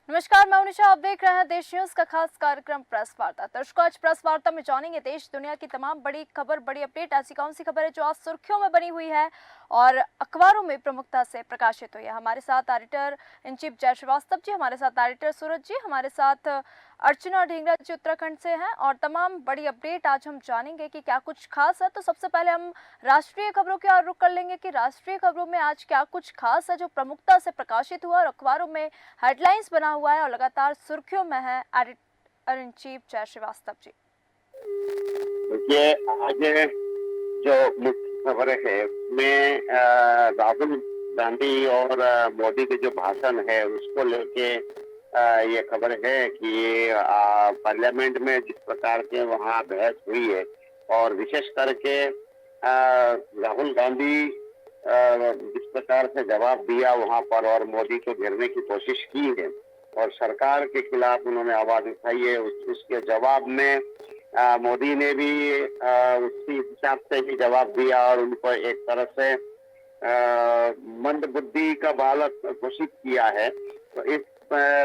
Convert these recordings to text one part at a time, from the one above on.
नमस्कार, मैं उनिशा। आप देख रहे हैं देश न्यूज का खास कार्यक्रम प्रेस वार्ता। दर्शकों, आज प्रेस वार्ता में जानेंगे देश दुनिया की तमाम बड़ी खबर, बड़ी अपडेट। ऐसी कौन सी खबर है जो आज सुर्खियों में बनी हुई है और अखबारों में प्रमुखता से प्रकाशित हुई है। हमारे साथ एडिटर इन चीफ जय श्रीवास्तव जी, हमारे साथ एडिटर सूरज जी, हमारे साथ अर्चना ढींगरा जी उत्तराखंड से हैं और तमाम बड़ी अपडेट आज हम जानेंगे कि क्या कुछ खास है। तो सबसे पहले हम राष्ट्रीय खबरों की ओर रुख कर लेंगे कि राष्ट्रीय खबरों में आज क्या कुछ खास है जो प्रमुखता से प्रकाशित हुआ और अखबारों में हेडलाइंस बना हुआ है और लगातार सुर्खियों में है। एडिटर इन चीफ जय श्रीवास्तव जी। देखिए, आज जो मुख्य खबर है उसमें राहुल गांधी और मोदी के जो भाषण है उसको लेके ये खबर है कि पार्लियामेंट में जिस प्रकार के वहाँ बहस हुई है और विशेष करके राहुल गांधी जिस प्रकार से जवाब दिया वहाँ पर और मोदी को घेरने की कोशिश की है और सरकार के खिलाफ उन्होंने आवाज उठाई है। उसके जवाब में मोदी ने भी उसी हिसाब से ही जवाब दिया और उनको एक तरह से मंद बुद्धि का बालक घोषित किया है। तो इस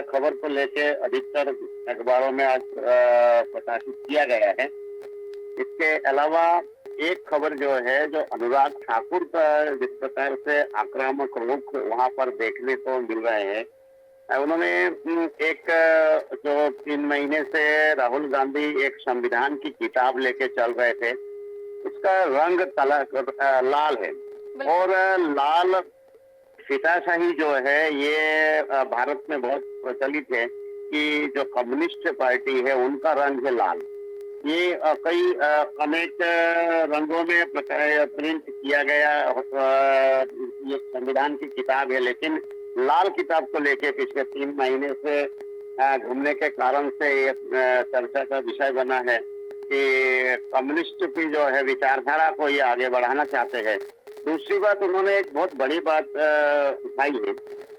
खबर को लेके अधिकतर अखबारों में आज प्रकाशित किया गया है। इसके अलावा एक खबर जो है, जो अनुराग ठाकुर का जिस प्रकार से आक्रामक रुख वहां पर देखने को मिल रहे हैं, उन्होंने एक जो 3 महीने से राहुल गांधी एक संविधान की किताब लेके चल रहे थे, उसका रंग लाल है और लाल फीताशाही जो है ये भारत में बहुत प्रचलित है कि जो कम्युनिस्ट पार्टी है उनका रंग है लाल। ये कई अनेक रंगों में प्रिंट किया गया ये संविधान की किताब है, लेकिन लाल किताब को लेके पिछले 3 महीने से घूमने के कारण से ये चर्चा का विषय बना है कि कम्युनिस्ट की जो है विचारधारा को ये आगे बढ़ाना चाहते हैं। दूसरी बात, उन्होंने एक बहुत बड़ी बात उठाई है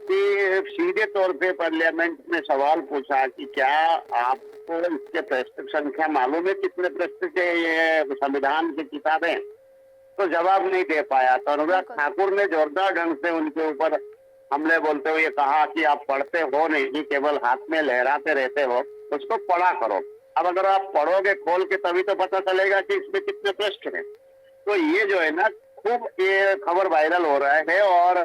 कि सीधे तौर पे पार्लियामेंट में सवाल पूछा कि क्या आपको इसके पृष्ठ संख्या मालूम है, कितने पृष्ठ के ये संविधान की किताबें? तो जवाब नहीं दे पाया। तो अनुराग ठाकुर ने जोरदार ढंग से उनके ऊपर हमले बोलते हुए कहा कि आप पढ़ते हो नहीं, केवल हाथ में लहराते रहते हो, उसको पढ़ा करो। अब अगर आप पढ़ोगे खोल के तभी तो पता चलेगा कि इसमें कितने पृष्ठ हैं। तो ये जो है ना, खूब ये खबर वायरल हो रहा है और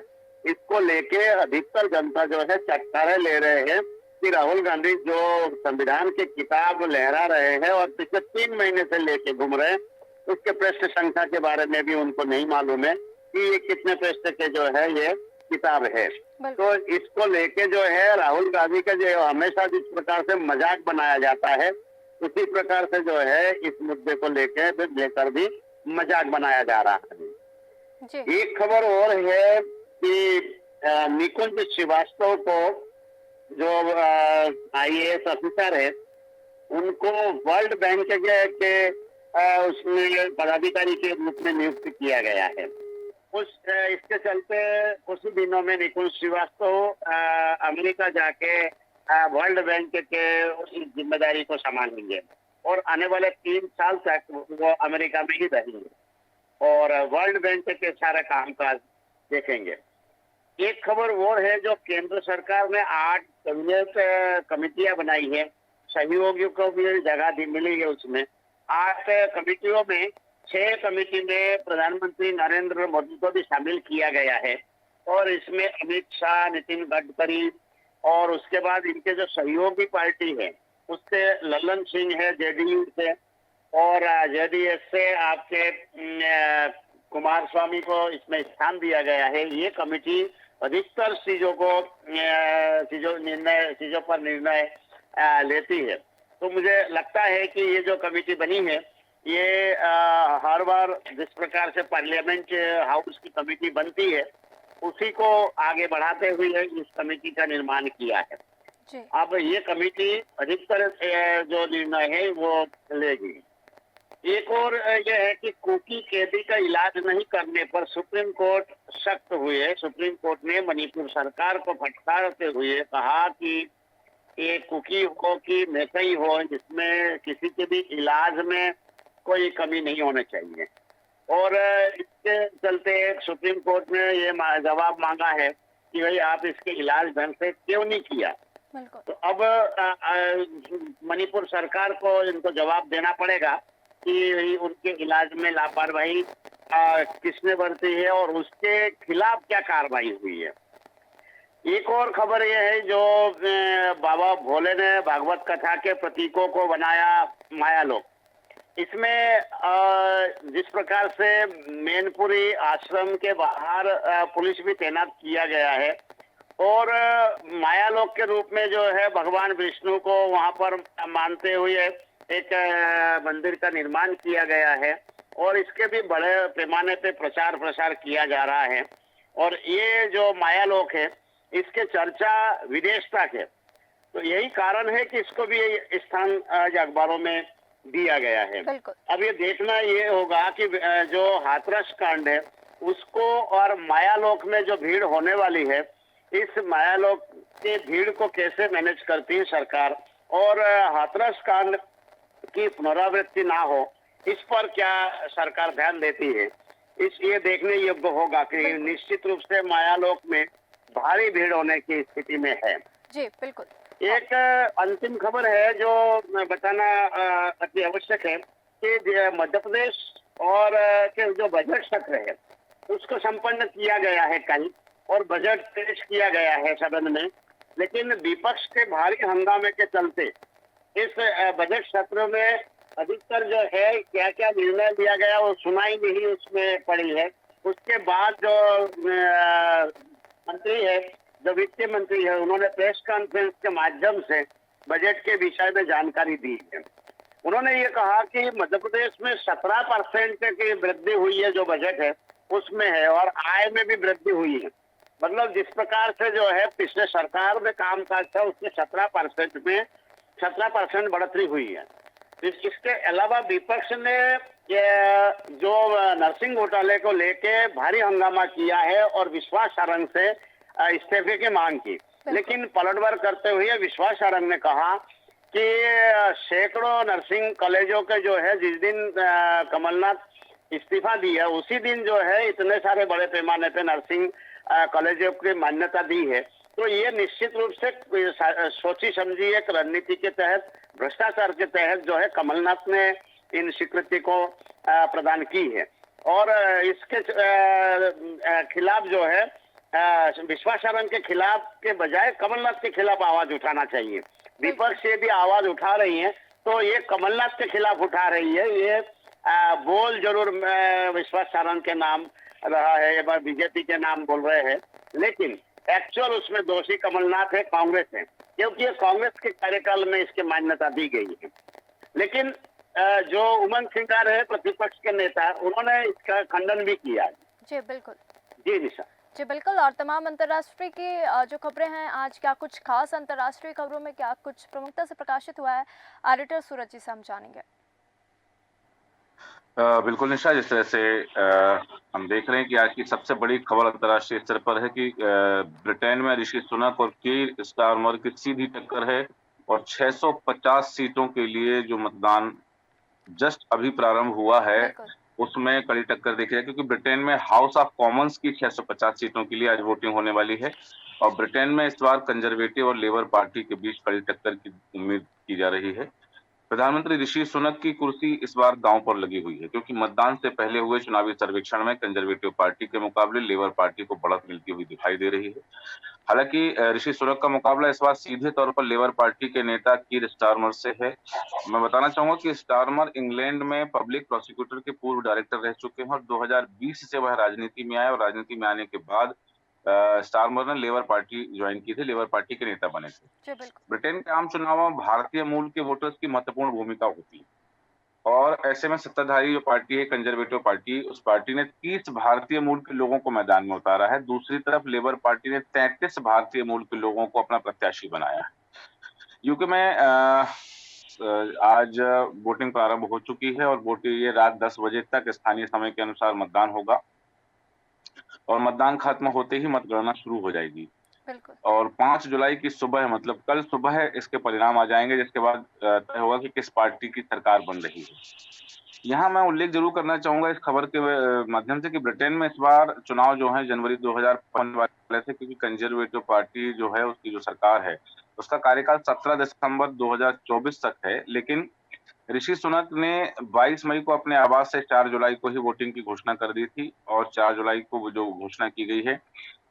इसको लेके अधिकतर जनता जो है चटकारे ले रहे हैं कि राहुल गांधी जो संविधान की किताब लहरा रहे हैं और पिछले 3 महीने से लेके घूम रहे हैं, उसके पृष्ठ संख्या के बारे में भी उनको नहीं मालूम है कि ये कितने पृष्ठ के जो है ये किताब है। तो इसको लेके जो है राहुल गांधी का जो हमेशा जिस प्रकार से मजाक बनाया जाता है, उसी प्रकार से जो है इस मुद्दे को लेकर भी मजाक बनाया जा रहा है। एक खबर और है कि निकुंज श्रीवास्तव को जो IAS ऑफिसर है उनको वर्ल्ड बैंक के उसमें पदाधिकारी के रूप में नियुक्त किया गया है। इसके चलते कुछ ही दिनों में निकुंज श्रीवास्तव अमेरिका जाके वर्ल्ड बैंक के उस जिम्मेदारी को संभालेंगे और आने वाले 3 साल तक वो अमेरिका में ही रहेंगे और वर्ल्ड बैंक के सारे कामकाज देखेंगे। एक खबर वो है, जो केंद्र सरकार ने 8 कैबिनेट कमेटियां बनाई है, सहयोगियों को भी जगह मिली है। उसमें 8 कमेटियों में 6 कमेटी में प्रधानमंत्री नरेंद्र मोदी को भी शामिल किया गया है और इसमें अमित शाह, नितिन गडकरी और उसके बाद इनके जो सहयोगी पार्टी है उससे ललन सिंह है JDU से और JDS से आपके कुमार स्वामी को इसमें स्थान दिया गया है। ये कमेटी अधिकतर चीजों पर निर्णय लेती है। तो मुझे लगता है कि ये जो कमेटी बनी है ये हर बार जिस प्रकार से पार्लियामेंट हाउस की कमेटी बनती है उसी को आगे बढ़ाते हुए इस कमेटी का निर्माण किया है। अब ये कमेटी अधिकतर जो निर्णय है वो लेगी। एक और ये है कि कुकी कैदी का इलाज नहीं करने पर सुप्रीम कोर्ट सख्त हुए। सुप्रीम कोर्ट ने मणिपुर सरकार को फटकारते हुए कहा कि ये कुकी हो कि मैकई हो, जिसमें किसी के भी इलाज में कोई कमी नहीं होनी चाहिए और इसके चलते सुप्रीम कोर्ट ने ये जवाब मांगा है कि भाई आप इसके इलाज ढंग से क्यों नहीं किया। बिल्कुल। तो अब मणिपुर सरकार को इनको जवाब देना पड़ेगा कि उनके इलाज में लापरवाही किसने बरती है और उसके खिलाफ क्या कार्रवाई हुई है। एक और खबर ये है जो बाबा भोले ने भागवत कथा के प्रतीकों को बनाया मायालोक। इसमें जिस प्रकार से मैनपुरी आश्रम के बाहर पुलिस भी तैनात किया गया है और मायालोक के रूप में जो है भगवान विष्णु को वहां पर मानते हुए एक मंदिर का निर्माण किया गया है और इसके भी बड़े पैमाने पे प्रचार प्रसार किया जा रहा है। और ये जो मायालोक है इसके चर्चा विदेश तक है, तो यही कारण है कि इसको भी स्थान आज अखबारों में दिया गया है। बिल्कुल। अब ये देखना ये होगा कि जो हाथरस कांड है उसको और मायालोक में जो भीड़ होने वाली है, इस मायालोक की भीड़ को कैसे मैनेज करती है सरकार और हाथरस कांड की पुनरावृत्ति ना हो, इस पर क्या सरकार ध्यान देती है। ये देखने योग्य होगा कि निश्चित रूप से मायालोक में भारी भीड़ होने की स्थिति में है। जी बिल्कुल। एक अंतिम खबर है जो बताना अति आवश्यक है कि मध्य प्रदेश और के जो बजट सत्र है उसको संपन्न किया गया है कल और बजट पेश किया गया है सदन में, लेकिन विपक्ष के भारी हंगामे के चलते इस बजट सत्र में अधिकतर जो है क्या क्या निर्णय लिया गया वो सुनाई नहीं उसमें पड़ी है। उसके बाद जो मंत्री है, जो वित्त मंत्री है, उन्होंने प्रेस कॉन्फ्रेंस के माध्यम से बजट के विषय में जानकारी दी है। उन्होंने ये कहा कि मध्य प्रदेश में 17% की वृद्धि हुई है जो बजट है उसमें है और आय में भी वृद्धि हुई है। मतलब जिस प्रकार से जो है पिछले सरकार में काम काज था उसमें 17% बढ़ोतरी हुई है। इसके अलावा विपक्ष ने जो नर्सिंग घोटाले को लेके भारी हंगामा किया है और विश्वास सारंग से इस्तीफे की मांग की, लेकिन पलटवार करते हुए विश्वास सारंग ने कहा कि सैकड़ों नर्सिंग कॉलेजों के जो है जिस दिन कमलनाथ इस्तीफा दी है उसी दिन जो है इतने सारे बड़े पैमाने पे नर्सिंग कॉलेजों की मान्यता दी है। तो ये निश्चित रूप से सोची समझी एक रणनीति के तहत, भ्रष्टाचार के तहत जो है कमलनाथ ने इन स्वीकृति को प्रदान की है और इसके खिलाफ जो है विश्वास सारंग के खिलाफ के बजाय कमलनाथ के खिलाफ आवाज उठाना चाहिए। विपक्ष ये भी आवाज उठा रही है तो ये कमलनाथ के खिलाफ उठा रही है। ये बोल जरूर विश्वास सारंग के नाम रहा है, एक बार बीजेपी के नाम बोल रहे हैं, लेकिन एक्चुअल उसमें दोषी कमलनाथ है, कांग्रेस है, क्योंकि ये कांग्रेस के कार्यकाल में इसकी मान्यता दी गई है। लेकिन जो उमंग सिंगार है प्रतिपक्ष के नेता, उन्होंने इसका खंडन भी किया है। जी बिल्कुल। जी निशा। जी बिल्कुल। और तमाम अंतर्राष्ट्रीय की जो खबरें हैं, आज क्या कुछ खास अंतर्राष्ट्रीय खबरों में क्या कुछ प्रमुखता से प्रकाशित हुआ है, एडिटर सूरज जी से हम जानेंगे। बिल्कुल निशा, जिस तरह से हम देख रहे हैं कि आज की सबसे बड़ी खबर अंतर्राष्ट्रीय स्तर पर है कि ब्रिटेन में ऋषि सुनक और कीर स्टारमर की सीधी टक्कर है और 650 सीटों के लिए जो मतदान जस्ट अभी प्रारंभ हुआ है उसमें कड़ी टक्कर देखी है, क्योंकि ब्रिटेन में हाउस ऑफ कॉमन्स की 650 सीटों के लिए आज वोटिंग होने वाली है और ब्रिटेन में इस बार कंजर्वेटिव और लेबर पार्टी के बीच कड़ी टक्कर की उम्मीद की जा रही है। प्रधानमंत्री ऋषि सुनक की कुर्सी इस बार दांव पर लगी हुई है, क्योंकि मतदान से पहले हुए चुनावी सर्वेक्षण में कंजर्वेटिव पार्टी के मुकाबले लेबर पार्टी को बढ़त मिलती हुई दिखाई दे रही है। हालांकि ऋषि सुनक का मुकाबला इस बार सीधे तौर पर लेबर पार्टी के नेता कीर स्टारमर से है। मैं बताना चाहूंगा कि स्टारमर इंग्लैंड में पब्लिक प्रोसिक्यूटर के पूर्व डायरेक्टर रह चुके हैं और 2020 से वह राजनीति में आए और राजनीति में आने के बाद स्टारमर ने लेबर पार्टी ज्वाइन की थी, लेबर पार्टी के नेता बने थे। ब्रिटेन के आम चुनावों में भारतीय मूल के वोटर्स की महत्वपूर्ण भूमिका होती है और ऐसे में सत्ताधारी जो पार्टी है कंजर्वेटिव पार्टी, उस पार्टी ने 30 भारतीय मूल के लोगों को मैदान में उतारा है। दूसरी तरफ लेबर पार्टी ने 33 भारतीय मूल के लोगों को अपना प्रत्याशी बनाया है। यूके में आज वोटिंग प्रारंभ हो चुकी है और वोटिंग ये रात 10 बजे तक स्थानीय समय के अनुसार मतदान होगा और मतदान खत्म होते ही मतगणना शुरू हो जाएगी और 5 जुलाई की सुबह, मतलब कल सुबह इसके परिणाम आ जाएंगे, जिसके बाद तय होगा कि किस पार्टी की सरकार बन रही है। यहाँ मैं उल्लेख जरूर करना चाहूंगा इस खबर के माध्यम से कि ब्रिटेन में इस बार चुनाव जो है जनवरी 2005 वाले थे, क्योंकि कंजर्वेटिव पार्टी जो है उसकी जो सरकार है उसका कार्यकाल 17 दिसंबर 2024 तक है, लेकिन ऋषि सुनक ने 22 मई को अपने आवास से 4 जुलाई को ही वोटिंग की घोषणा कर दी थी और 4 जुलाई को वो जो घोषणा की गई है,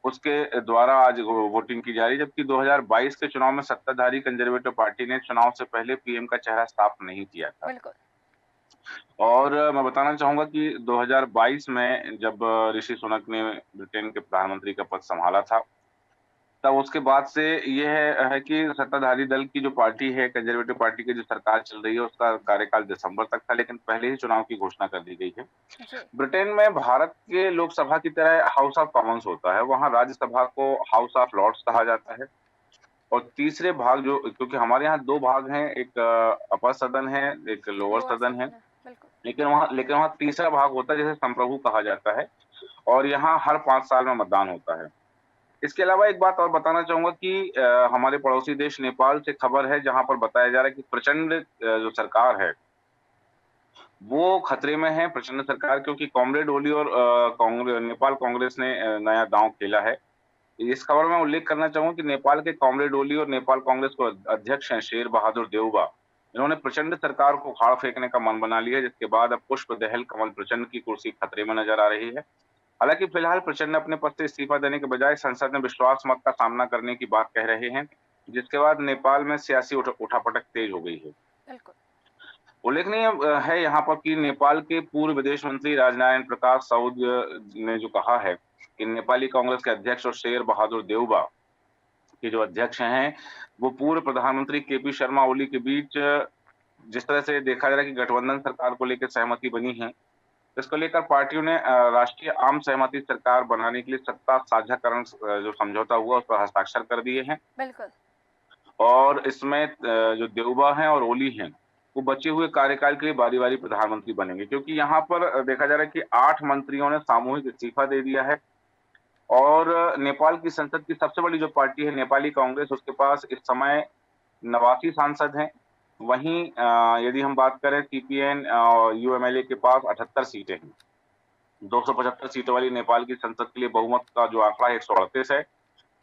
उसके द्वारा आज वोटिंग की जा रही है, जबकि 2022 के चुनाव में सत्ताधारी कंजर्वेटिव पार्टी ने चुनाव से पहले पीएम का चेहरा साफ नहीं किया था। बिल्कुल। और मैं बताना चाहूँगा कि 2022 में जब ऋषि सुनक ने ब्रिटेन के प्रधानमंत्री का पद संभाला था, तब उसके बाद से ये है कि सत्ताधारी दल की जो पार्टी है, कंजर्वेटिव पार्टी की जो सरकार चल रही है, उसका कार्यकाल दिसंबर तक था, लेकिन पहले ही चुनाव की घोषणा कर दी गई है। जी। ब्रिटेन में भारत के लोकसभा की तरह हाउस ऑफ कॉमन्स होता है, वहाँ राज्यसभा को हाउस ऑफ लॉर्ड्स कहा जाता है और तीसरे भाग जो क्योंकि हमारे यहाँ 2 भाग हैं, एक अपर सदन है, एक लोअर लोअर सदन है, सदन है, बिल्कुल। लेकिन वहाँ तीसरा भाग होता है जिसे संप्रभु कहा जाता है और यहाँ हर 5 साल में मतदान होता है। इसके अलावा एक बात और बताना चाहूँगा कि हमारे पड़ोसी देश नेपाल से खबर है जहाँ पर बताया जा रहा है कि प्रचंड जो सरकार है, वो खतरे में है, प्रचंड सरकार, क्योंकि कॉमरेड ओली और नेपाल कांग्रेस ने नया दांव खेला है। इस खबर में उल्लेख करना चाहूँगा कि नेपाल के कॉमरेड ओली और नेपाल कांग्रेस को अध्यक्ष हैं शेर बहादुर देउबा। इन्होंने प्रचंड सरकार को उखाड़ फेंकने का मन बना लिया है, जिसके बाद अब पुष्प दहल कमल प्रचंड की कुर्सी खतरे में नजर आ रही है। हालांकि फिलहाल प्रचंड अपने पद से इस्तीफा देने के बजाय संसद में विश्वास मत का सामना करने की बात कह रहे हैं, जिसके बाद नेपाल में सियासी उठापटक तेज हो गई है। बिल्कुल। उल्लेखनीय है यहाँ पर कि नेपाल के पूर्व विदेश मंत्री राजनारायण प्रकाश साउद ने जो कहा है कि नेपाली कांग्रेस के अध्यक्ष और शेर बहादुर देउबा के जो अध्यक्ष हैं, वो पूर्व प्रधानमंत्री केपी शर्मा ओली के बीच जिस तरह से देखा जा रहा है कि गठबंधन सरकार को लेकर सहमति बनी है, इसको लेकर पार्टियों ने राष्ट्रीय आम सहमति सरकार बनाने के लिए सत्ता साझाकरण जो समझौता हुआ उस पर हस्ताक्षर कर दिए हैं बिल्कुल। और इसमें जो देउबा हैं और ओली हैं, वो बचे हुए कार्यकाल के लिए बारी-बारी प्रधानमंत्री बनेंगे, क्योंकि यहाँ पर देखा जा रहा है कि 8 मंत्रियों ने सामूहिक इस्तीफा दे दिया है और नेपाल की संसद की सबसे बड़ी जो पार्टी है नेपाली कांग्रेस, उसके पास इस समय 89 सांसद हैं। वहीं यदि हम बात करें सीपीएन यूएमएलए के पास 78 सीटें हैं। 275 सीटों वाली नेपाल की संसद के लिए बहुमत का जो आंकड़ा है 138 है।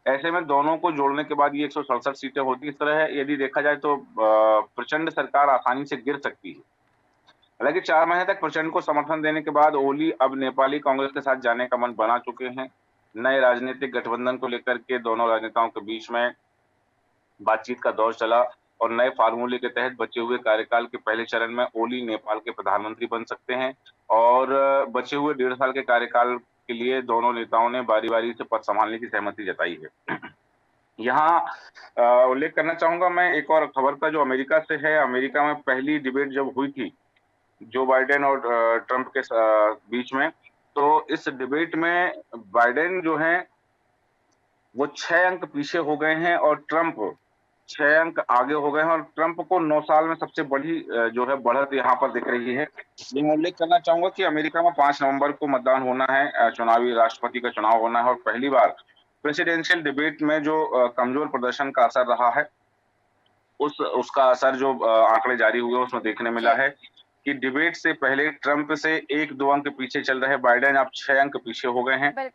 ऐसे में दोनों को जोड़ने के बाद ये 167 सीटें होती। इस तरह है, यदि देखा जाए तो प्रचंड सरकार आसानी से गिर सकती है। हालांकि 4 महीने तक प्रचंड को समर्थन देने के बाद ओली अब नेपाली कांग्रेस के साथ जाने का मन बना चुके हैं। नए राजनीतिक गठबंधन को लेकर के दोनों राजनेताओं के बीच में बातचीत का दौर चला और नए फार्मूले के तहत बचे हुए कार्यकाल के पहले चरण में ओली नेपाल के प्रधानमंत्री बन सकते हैं और बचे हुए 1.5 साल के कार्यकाल के लिए दोनों नेताओं ने बारी-बारी से पद संभालने की सहमति जताई है। यहाँ उल्लेख करना चाहूंगा मैं एक और खबर का जो अमेरिका से है। अमेरिका में पहली डिबेट जब हुई थी जो बाइडेन और ट्रंप के बीच में, तो इस डिबेट में बाइडेन जो है वो 6 अंक पीछे हो गए हैं और ट्रंप 6 अंक आगे हो गए हैं और ट्रंप को 9 साल में सबसे बड़ी जो है बढ़त यहाँ पर दिख रही है। मैं उल्लेख करना चाहूंगा कि अमेरिका में 5 नवंबर को मतदान होना है, चुनावी राष्ट्रपति का चुनाव होना है और पहली बार प्रेसिडेंशियल डिबेट में जो कमजोर प्रदर्शन का असर रहा है, उसका असर जो आंकड़े जारी हुए उसमें देखने मिला है कि डिबेट से पहले ट्रंप से 1-2 अंक पीछे चल रहे बाइडेन अब 6 अंक पीछे हो गए हैं।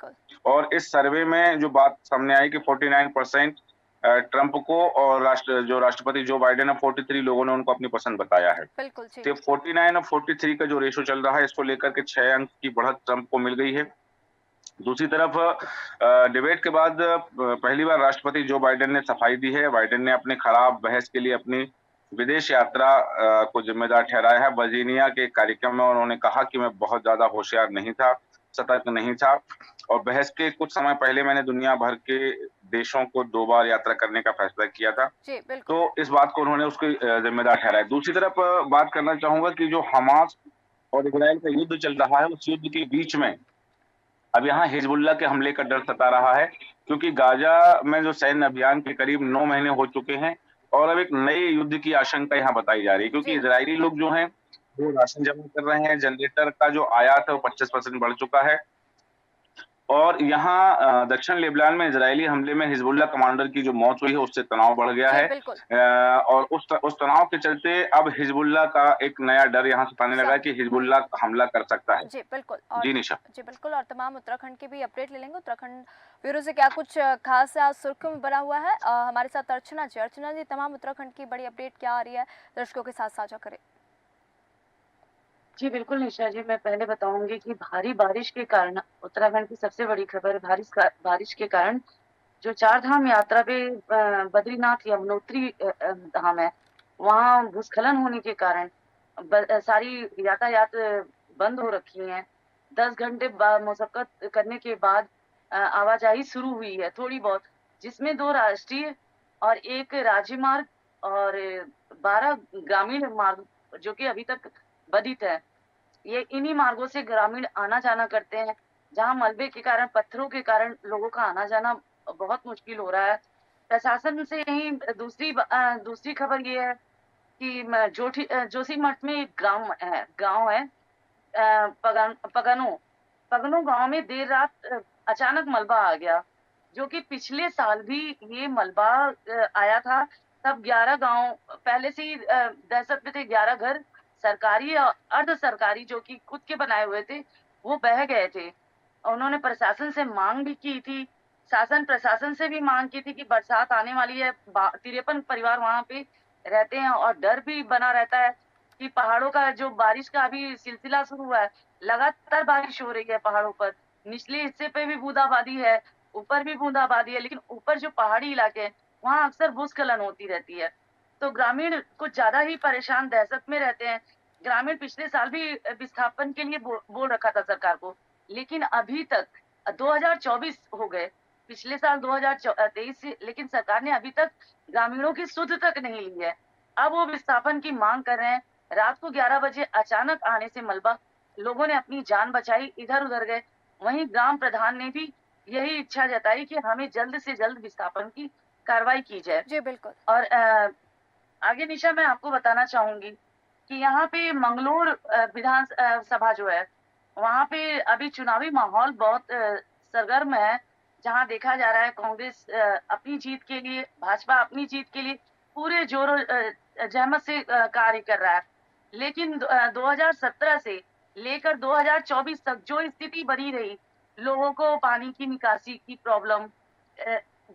और इस सर्वे में जो बात सामने आई कि 49% ट्रंप को और राष्ट्रपति जो बाइडेन है 43 लोगों ने उनको अपनी पसंद बताया है। बिल्कुल। तो 49 और 43 का जो रेशो चल रहा है, इसको लेकर के 6 अंक की बढ़त ट्रंप को मिल गई है। दूसरी तरफ डिबेट के बाद पहली बार राष्ट्रपति जो बाइडेन ने सफाई दी है। बाइडेन ने अपने खराब बहस के लिए अपनी विदेश यात्रा को जिम्मेदार ठहराया है। वर्जीनिया के कार्यक्रम में उन्होंने कहा कि मैं बहुत ज्यादा होशियार नहीं था, सतर्क नहीं था और बहस के कुछ समय पहले मैंने दुनिया भर के देशों को 2 बार यात्रा करने का फैसला किया था। तो इस बात को उन्होंने उसकी जिम्मेदार ठहराया। दूसरी तरफ बात करना चाहूंगा कि जो हमास और इजराइल का युद्ध चल रहा है, उस युद्ध के बीच में अब यहाँ हिजबुल्लाह के हमले का डर सता रहा है, क्योंकि गाजा में जो सैन्य अभियान के करीब 9 महीने हो चुके हैं और अब एक नए युद्ध की आशंका यहाँ बताई जा रही है, क्योंकि इजरायली लोग जो हैं वो राशन जमा कर रहे हैं। जनरेटर का जो आयात है वो 25% बढ़ चुका है और यहाँ दक्षिण लेबनान में इजरायली हमले में हिजबुल्लाह कमांडर की जो मौत हुई है उससे तनाव बढ़ गया जी है। बिल्कुल। और उस तनाव के चलते अब हिजबुल्लाह का एक नया डर यहाँ सताने लगा है कि हिजबुल्लाह हमला कर सकता है। जी बिल्कुल। और जी निशा। जी बिल्कुल, और तमाम उत्तराखंड की भी अपडेट ले लेंगे। उत्तराखंड ब्यूरो से क्या कुछ खास आज सुर्खियों में बना हुआ है, हमारे साथ अर्चना जी। अर्चना जी, तमाम उत्तराखंड की बड़ी अपडेट क्या आ रही है, दर्शकों के साथ साझा करें। जी बिल्कुल निशा जी, मैं पहले बताऊंगी कि भारी बारिश के कारण उत्तराखंड की सबसे बड़ी खबर, बारिश के कारण जो चार धाम यात्रा पे बद्रीनाथ यमुनोत्री धाम है, वहाँ भूस्खलन होने के कारण सारी यातायात बंद हो रखी है। 10 घंटे मशक्कत करने के बाद आवाजाही शुरू हुई है थोड़ी बहुत, जिसमें 2 राष्ट्रीय और 1 राज्य मार्ग और 12 ग्रामीण मार्ग जो कि अभी तक बाधित है। ये इन्हीं मार्गों से ग्रामीण आना जाना करते हैं, जहां मलबे के कारण, पत्थरों के कारण लोगों का आना जाना बहुत मुश्किल हो रहा है। प्रशासन से यही दूसरी खबर ये है कि जोशीमठ में एक गांव है पगनो गांव में देर रात अचानक मलबा आ गया, जो कि पिछले साल भी ये मलबा आया था। तब 11 गांव पहले से ही दहशत में थे। 11 घर सरकारी और अर्ध सरकारी जो कि खुद के बनाए हुए थे, वो बह गए थे। उन्होंने प्रशासन से मांग भी की थी, शासन प्रशासन से भी मांग की थी कि बरसात आने वाली है। 53 परिवार वहां पे रहते हैं और डर भी बना रहता है कि पहाड़ों का जो बारिश का अभी सिलसिला शुरू हुआ है, लगातार बारिश हो रही है पहाड़ों पर। निचले हिस्से पे भी बूंदाबांदी है, ऊपर भी बूंदाबांदी है, लेकिन ऊपर जो पहाड़ी इलाके हैं वहां अक्सर भूस्खलन होती रहती है। तो ग्रामीण कुछ ज्यादा ही परेशान, दहशत में रहते हैं। ग्रामीण पिछले साल भी विस्थापन के लिए बोल रखा था सरकार को, लेकिन अभी तक 2024 हो गए, पिछले साल 2023 से, लेकिन सरकार ने अभी तक ग्रामीणों की सुध तक नहीं ली है। अब वो विस्थापन की मांग कर रहे हैं। रात को 11 बजे अचानक आने से मलबा, लोगों ने अपनी जान बचाई, इधर उधर गए। वहीं ग्राम प्रधान ने भी यही इच्छा जताई कि हमें जल्द से जल्द विस्थापन की कार्रवाई की जाए। जी बिल्कुल। और आगे निशा, मैं आपको बताना चाहूंगी कि यहाँ पे मंगलोर विधान सभा जो है, वहाँ पे अभी चुनावी माहौल बहुत सरगर्म है, जहाँ देखा जा रहा है कांग्रेस अपनी जीत के लिए, भाजपा अपनी जीत के लिए पूरे जोरों जहमत से कार्य कर रहा है। लेकिन 2017 से लेकर 2024 तक जो स्थिति बनी रही, लोगों को पानी की निकासी की प्रॉब्लम,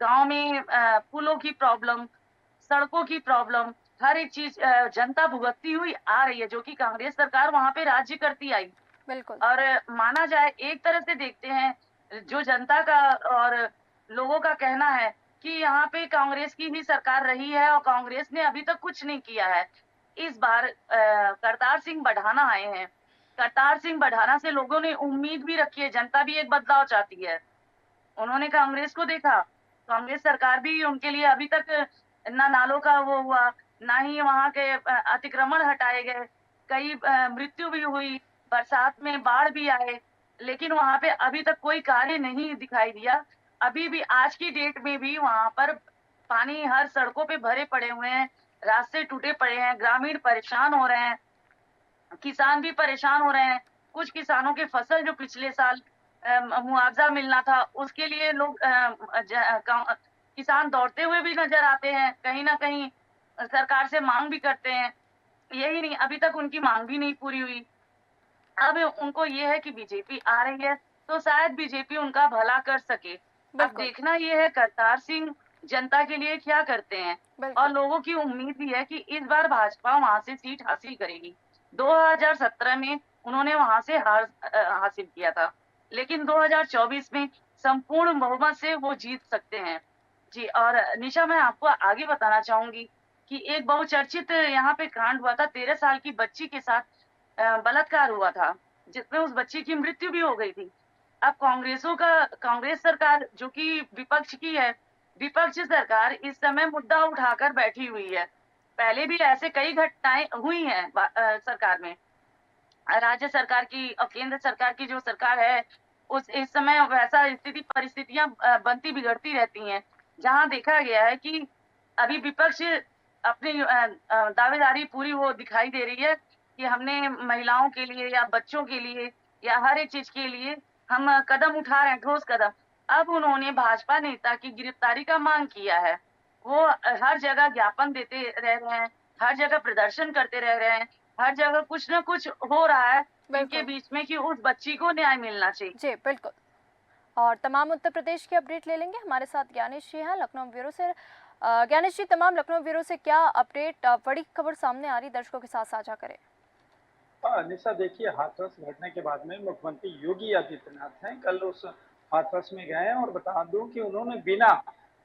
गांव में पुलों की प्रॉब्लम, सड़कों की प्रॉब्लम, हर एक चीज जनता भुगतती हुई आ रही है, जो कि कांग्रेस सरकार वहां पे राज्य करती आई। बिल्कुल। और माना जाए, एक तरह से देखते हैं, जो जनता का और लोगों का कहना है कि यहाँ पे कांग्रेस की ही सरकार रही है और कांग्रेस ने अभी तक कुछ नहीं किया है। इस बार करतार सिंह बढ़ाना आए हैं। करतार सिंह बढ़ाना से लोगों ने उम्मीद भी रखी है, जनता भी एक बदलाव चाहती है। उन्होंने कांग्रेस को देखा, कांग्रेस सरकार भी उनके लिए अभी तक ना नालों का वो हुआ, ना ही वहां के अतिक्रमण हटाए गए। कई मृत्यु भी हुई, बरसात में बाढ़ भी आए, लेकिन वहां पे अभी तक कोई कार्य नहीं दिखाई दिया। अभी भी आज की डेट में भी वहां पर पानी हर सड़कों पे भरे पड़े हुए हैं, रास्ते टूटे पड़े हैं, ग्रामीण परेशान हो रहे हैं, किसान भी परेशान हो रहे हैं। कुछ किसानों के फसल जो पिछले साल मुआवजा मिलना था, उसके लिए लोग किसान दौड़ते हुए भी नजर आते हैं, कहीं ना कहीं सरकार से मांग भी करते हैं। यही नहीं, अभी तक उनकी मांग भी नहीं पूरी हुई। अब उनको ये है कि बीजेपी आ रही है तो शायद बीजेपी उनका भला कर सके। अब बिल्कुल। देखना ये है करतार सिंह जनता के लिए क्या करते हैं। और बिल्कुल। लोगों की उम्मीद भी है कि इस बार भाजपा वहां से सीट हासिल करेगी। 2017 में उन्होंने वहां से हार हासिल किया था, लेकिन 2024 में संपूर्ण बहुमत से वो जीत सकते हैं। जी, और निशा, मैं आपको आगे बताना चाहूंगी कि एक बहुचर्चित यहाँ पे कांड हुआ था। 13 साल की बच्ची के साथ बलात्कार हुआ था, जिसमें उस बच्ची की मृत्यु भी हो गई थी। अब कांग्रेस सरकार जो कि विपक्ष की है, विपक्ष सरकार इस समय मुद्दा उठाकर बैठी हुई है। पहले भी ऐसे कई घटनाएं हुई हैं सरकार में। राज्य सरकार की और केंद्र सरकार की जो सरकार है, उस इस समय वैसा परिस्थितियां बनती बिगड़ती रहती हैं, जहां देखा गया है कि अभी विपक्ष अपनी दावेदारी पूरी वो दिखाई दे रही है कि हमने महिलाओं के लिए या बच्चों के लिए या हर एक चीज के लिए हम कदम उठा रहे हैं, ठोस कदम। अब उन्होंने भाजपा नेता की गिरफ्तारी का मांग किया है। वो हर जगह ज्ञापन देते रह रहे हैं, हर जगह प्रदर्शन करते रह रहे हैं, हर जगह कुछ ना कुछ हो रहा है इनके बिल्कुल। बीच में कि उस बच्ची को न्याय मिलना चाहिए। जी, बिल्कुल। और तमाम उत्तर प्रदेश की अपडेट ले लेंगे। हमारे साथ ज्ञानेश जी हैं लखनऊ ब्यूरो से। ज्ञानेश जी, तमाम लखनऊ ब्यूरो से क्या अपडेट, बड़ी खबर सामने आ रही, दर्शकों के साथ साझा करें। निशा देखिए, हाथरस घटना के बाद में मुख्यमंत्री योगी आदित्यनाथ हैं कल उस हाथरस में गए और बता दूं कि उन्होंने बिना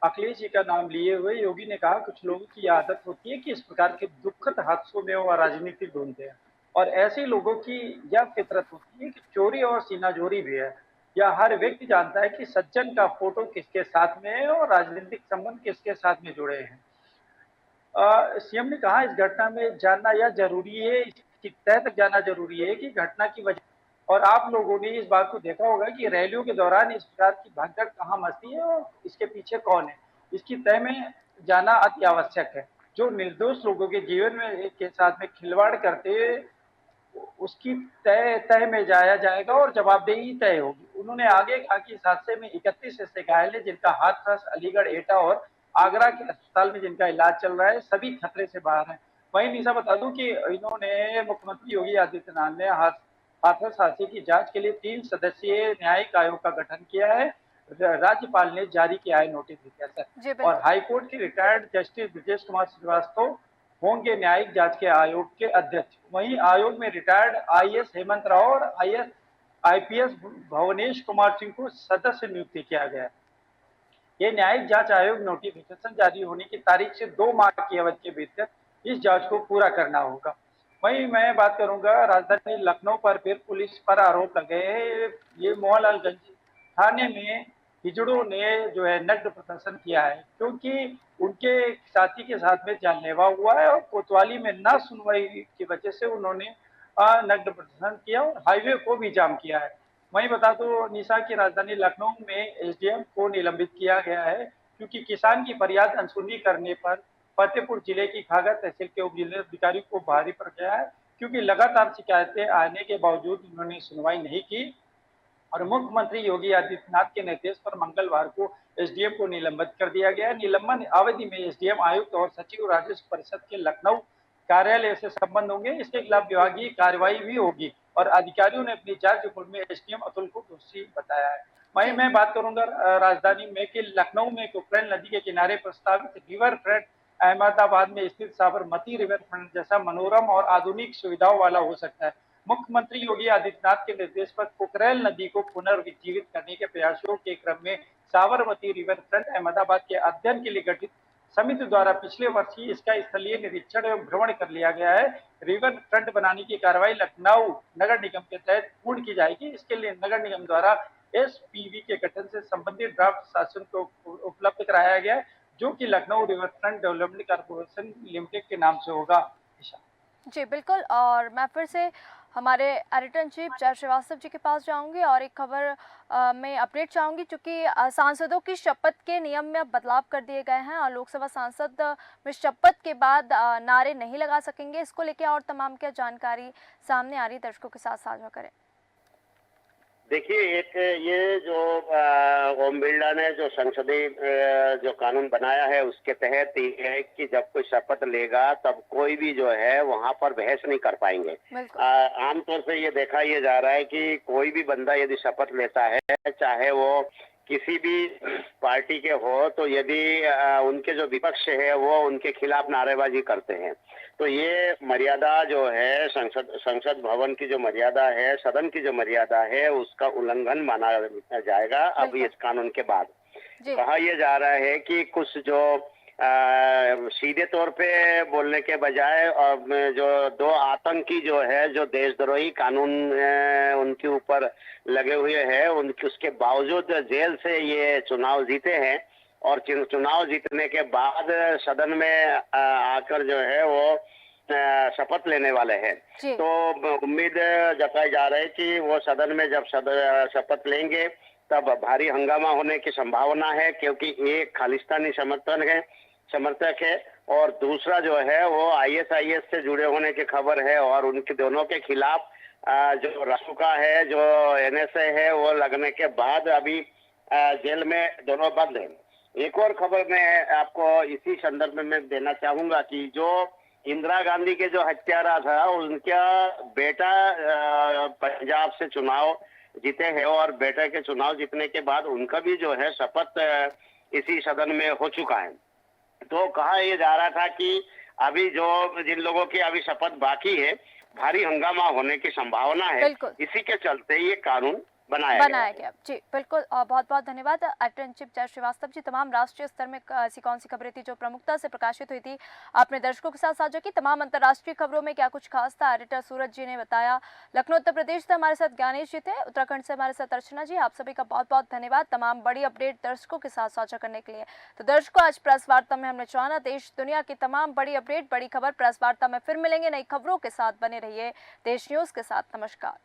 अखिलेश जी का नाम लिए हुए योगी ने कहा कुछ लोगों की आदत होती है कि इस प्रकार के दुखद हादसों में वो राजनीति ढूंढते हैं और ऐसे लोगों की यह फितरत होती है कि चोरी और सीनाजोरी भी है। या हर व्यक्ति जानता है कि सज्जन का फोटो किसके साथ में है और राजनीतिक संबंध किसके साथ में जुड़े हैं। सीएम ने कहा इस घटना में जानना यह जरूरी है, इसकी तह तक जाना जरूरी है कि घटना की वजह। और आप लोगों ने इस बात को देखा होगा कि रैलियों के दौरान इस प्रकार की भगदड़ कहाँ मचती है और इसके पीछे कौन है, इसकी तह में जाना अति आवश्यक है। जो निर्दोष लोगों के जीवन में के साथ में खिलवाड़ करते उसकी तय तय में जाया जाएगा और जवाबदेही तय होगी। उन्होंने आगे कहा कि इस हादसे में 31 ऐसे घायल है जिनका हाथरस, अलीगढ़, एटा और आगरा के अस्पताल में जिनका इलाज चल रहा है, सभी खतरे से बाहर हैं। वहीं निशा बता दूं कि इन्होंने मुख्यमंत्री योगी आदित्यनाथ ने हाथरस हादसे की जांच के लिए 3 सदस्यीय न्यायिक आयोग का गठन किया है। राज्यपाल ने जारी किया है नोटिफिकेशन। जी, और बिल्कुल। हाईकोर्ट के रिटायर्ड जस्टिस ब्रजेश कुमार श्रीवास्तव होंगे न्यायिक जांच के आयोग के अध्यक्ष। वहीं आयोग में रिटायर्ड आईएएस हेमंत राव और आईपीएस भुवनेश कुमार सिंह को सदस्य नियुक्त किया गया है। ये न्यायिक जांच आयोग नोटिफिकेशन जारी होने की तारीख से 2 माह की अवधि के भीतर इस जांच को पूरा करना होगा। वहीं मैं बात करूंगा, राजधानी लखनऊ पर फिर पुलिस पर आरोप लगे हैं। ये मोहनलालगंज थाने में हिजड़ों ने जो है नग्न प्रदर्शन किया है क्योंकि उनके साथी के साथ में जानलेवा हुआ है और कोतवाली में ना सुनवाई की वजह से उन्होंने नग्न प्रदर्शन किया और हाईवे को भी जाम किया है। वहीं बता दो निशा की राजधानी लखनऊ में एसडीएम को निलंबित किया गया है क्योंकि किसान की फरियाद अनसुनी करने पर फतेहपुर जिले की खागा तहसील के उप जिलाधिकारी को भारी पड़ गया है क्योंकि लगातार शिकायतें आने के बावजूद उन्होंने सुनवाई नहीं की और मुख्यमंत्री योगी आदित्यनाथ के निर्देश पर मंगलवार को एसडीएम को निलंबित कर दिया गया। निलंबन अवधि में एसडीएम आयुक्त और सचिव राजस्व परिषद के लखनऊ कार्यालय से संबंध होंगे। इसके खिलाफ विभागीय कार्रवाई भी होगी और अधिकारियों ने अपनी जांच रिपोर्ट में एसडीएम अतुल को दोषी बताया है। वहीं मैं बात करूंगा राजधानी में कि लखनऊ में कोकरेल नदी के किनारे प्रस्तावित रिवर फ्रंट अहमदाबाद में स्थित साबरमती रिवर फ्रंट जैसा मनोरम और आधुनिक सुविधाओं वाला हो सकता है। मुख्यमंत्री योगी आदित्यनाथ के निर्देश पर कोकरेल नदी को पुनर्जीवित करने के प्रयासों के क्रम में साबरमती रिवर फ्रंट अहमदाबाद के अध्ययन के लिए गठित समिति द्वारा पिछले वर्ष ही इसका स्थलीय निरीक्षण एवं भ्रमण कर लिया गया है। रिवर फ्रंट बनाने की कार्रवाई लखनऊ नगर निगम के तहत पूर्ण की जाएगी। इसके लिए नगर निगम द्वारा एसपीवी के गठन से संबंधित ड्राफ्ट शासन को उपलब्ध कराया गया है जो कि Lucknow river front development corporation limited के नाम से होगा। जी, बिल्कुल। और मैं फिर से हमारे एडिटर इन चीफ जय श्रीवास्तव जी के पास जाऊंगी और एक खबर में अपडेट चाहूंगी क्योंकि सांसदों की शपथ के नियम में अब बदलाव कर दिए गए हैं और लोकसभा सांसद में शपथ के बाद नारे नहीं लगा सकेंगे। इसको लेकर और तमाम क्या जानकारी सामने आ रही, दर्शकों के साथ साझा करें। देखिए, एक ये जो ओम बिरला ने जो संसदीय जो कानून बनाया है उसके तहत ये है कि जब कोई शपथ लेगा तब कोई भी जो है वहां पर बहस नहीं कर पाएंगे। आमतौर से ये देखा ये जा रहा है कि कोई भी बंदा यदि शपथ लेता है, चाहे वो किसी भी पार्टी के हो, तो यदि उनके जो विपक्ष है वो उनके खिलाफ नारेबाजी करते हैं तो ये मर्यादा जो है संसद भवन की जो मर्यादा है, सदन की जो मर्यादा है, उसका उल्लंघन माना जाएगा। अब इस कानून के बाद कहा यह जा रहा है कि कुछ जो सीधे तौर पे बोलने के बजाय जो 2 आतंकी जो है, जो देशद्रोही कानून उनके ऊपर लगे हुए हैं, उनके उसके बावजूद जेल से ये चुनाव जीते हैं और चुनाव जीतने के बाद सदन में आकर जो है वो शपथ लेने वाले हैं। तो उम्मीद जताई जा रही है कि वो सदन में जब शपथ लेंगे तब भारी हंगामा होने की संभावना है क्योंकि एक खालिस्तानी समर्थक है और दूसरा जो है वो आईएसआईएस से जुड़े होने की खबर है और उनके दोनों के खिलाफ जो रासुका है, जो एनएसए है, वो लगने के बाद अभी जेल में दोनों बंद हैं। एक और खबर मैं आपको इसी संदर्भ में देना चाहूंगा कि जो इंदिरा गांधी के जो हत्यारा था, उनका बेटा पंजाब से चुनाव जीते हैं और बेटे के चुनाव जीतने के बाद उनका भी जो है शपथ इसी सदन में हो चुका है। तो कहा यह जा रहा था कि अभी जो जिन लोगों की अभी शपथ बाकी है, भारी हंगामा होने की संभावना है। बिल्कुल। इसी के चलते ये कानून बनाया गया। जी बिल्कुल, और बहुत बहुत धन्यवाद एडिटर इन चीफ जय श्रीवास्तव जी। तमाम राष्ट्रीय स्तर में ऐसी कौन सी खबरें थी जो प्रमुखता से प्रकाशित हुई थी, आपने दर्शकों के साथ साझा की। तमाम अंतर्राष्ट्रीय खबरों में क्या कुछ खास था, एडिटर सूरज जी ने बताया। लखनऊ उत्तर प्रदेश से हमारे साथ ज्ञानेश जी थे, उत्तराखंड से हमारे साथ अर्चना जी। आप सभी का बहुत बहुत धन्यवाद तमाम बड़ी अपडेट दर्शकों के साथ साझा करने के लिए। तो दर्शकों, आज प्रेस वार्ता में हमने जाना देश दुनिया की तमाम बड़ी अपडेट, बड़ी खबर। प्रेस वार्ता में फिर मिलेंगे नई खबरों के साथ, बने रहिए देश न्यूज के साथ। नमस्कार।